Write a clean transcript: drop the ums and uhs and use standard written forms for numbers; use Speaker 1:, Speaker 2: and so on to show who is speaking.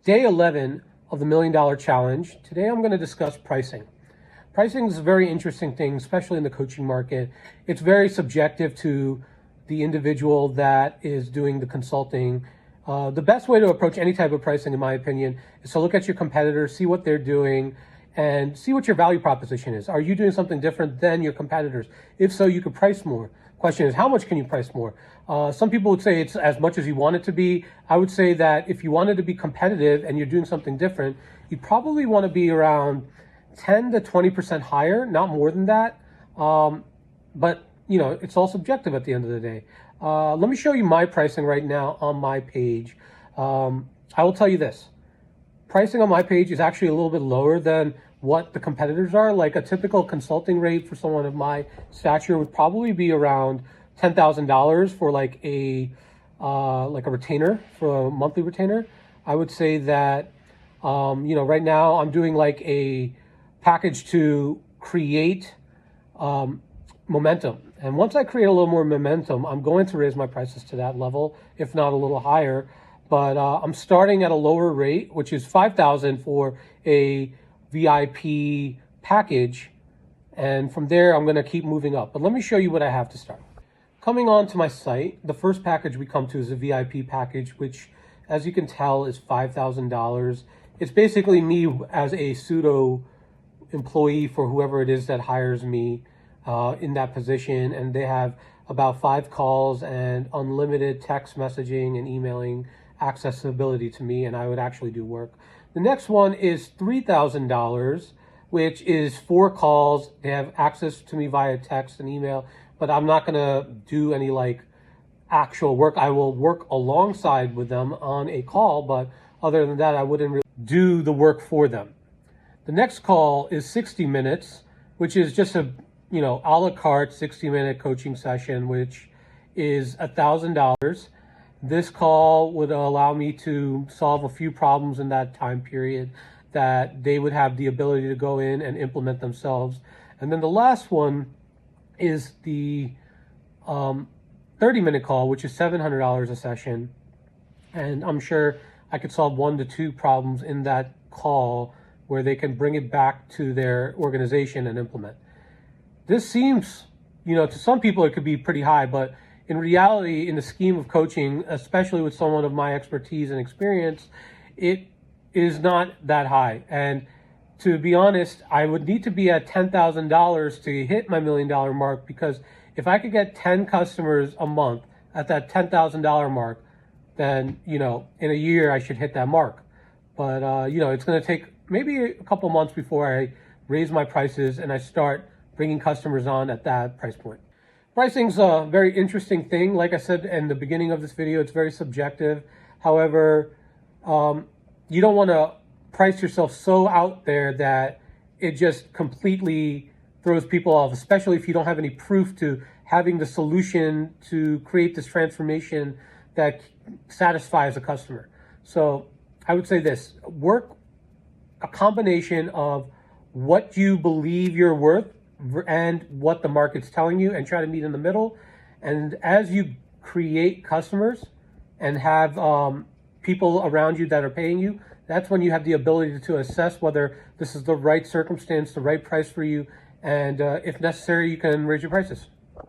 Speaker 1: Day 11 of the $1 Million Challenge. Today I'm going to discuss pricing. Pricing is a very interesting thing, especially in the coaching market. It's very subjective to the individual that is doing the consulting. The best way to approach any type of pricing, in my opinion, is to look at your competitors, see what they're doing, and see what your value proposition is. Are you doing something different than your competitors? If so, you could price more. Question is, how much can you price more? Some people would say it's as much as you want it to be. I would say that if you wanted to be competitive and you're doing something different, you probably want to be around 10 to 20% higher, not more than that. But it's all subjective at the end of the day. Let me show you my pricing right now on my page. I will tell you this. Pricing on my page is actually a little bit lower than what the competitors are. Like a typical consulting rate for someone of my stature would probably be around $10,000 for like a retainer, for a monthly retainer. I would say that right now I'm doing like a package to create momentum. And once I create a little more momentum, I'm going to raise my prices to that level, if not a little higher. But I'm starting at a lower rate, which is $5,000 for a VIP package. And from there, I'm going to keep moving up. But let me show you what I have to start. Coming on to my site, the first package we come to is a VIP package, which, as you can tell, is $5,000. It's basically me as a pseudo employee for whoever it is that hires me in that position. And they have about 5 calls and unlimited text messaging and emailing accessibility to me, and I would actually do work. The next one is $3,000, which is 4 calls. They have access to me via text and email, but I'm not gonna do any like actual work. I will work alongside with them on a call, but other than that, I wouldn't really do the work for them. The next call is 60 minutes, which is just a a la carte 60-minute coaching session, which is $1,000. This call would allow me to solve a few problems in that time period that they would have the ability to go in and implement themselves. And then the last one is the 30-minute call, which is $700 a session. And I'm sure I could solve 1 to 2 problems in that call where they can bring it back to their organization and implement. This seems, to some people it could be pretty high, but in reality, in the scheme of coaching, especially with someone of my expertise and experience, it is not that high. And to be honest, I would need to be at $10,000 to hit my $1 million mark, because if I could get 10 customers a month at that $10,000 mark, then, in a year I should hit that mark. But, it's going to take maybe a couple months before I raise my prices and I start bringing customers on at that price point. Pricing's a very interesting thing. Like I said in the beginning of this video, it's very subjective. However, you don't want to price yourself so out there that it just completely throws people off, especially if you don't have any proof to having the solution to create this transformation that satisfies a customer. So I would say this: work a combination of what you believe you're worth and what the market's telling you, and try to meet in the middle. And as you create customers and have people around you that are paying you, that's when you have the ability to assess whether this is the right circumstance, the right price for you, and if necessary, you can raise your prices.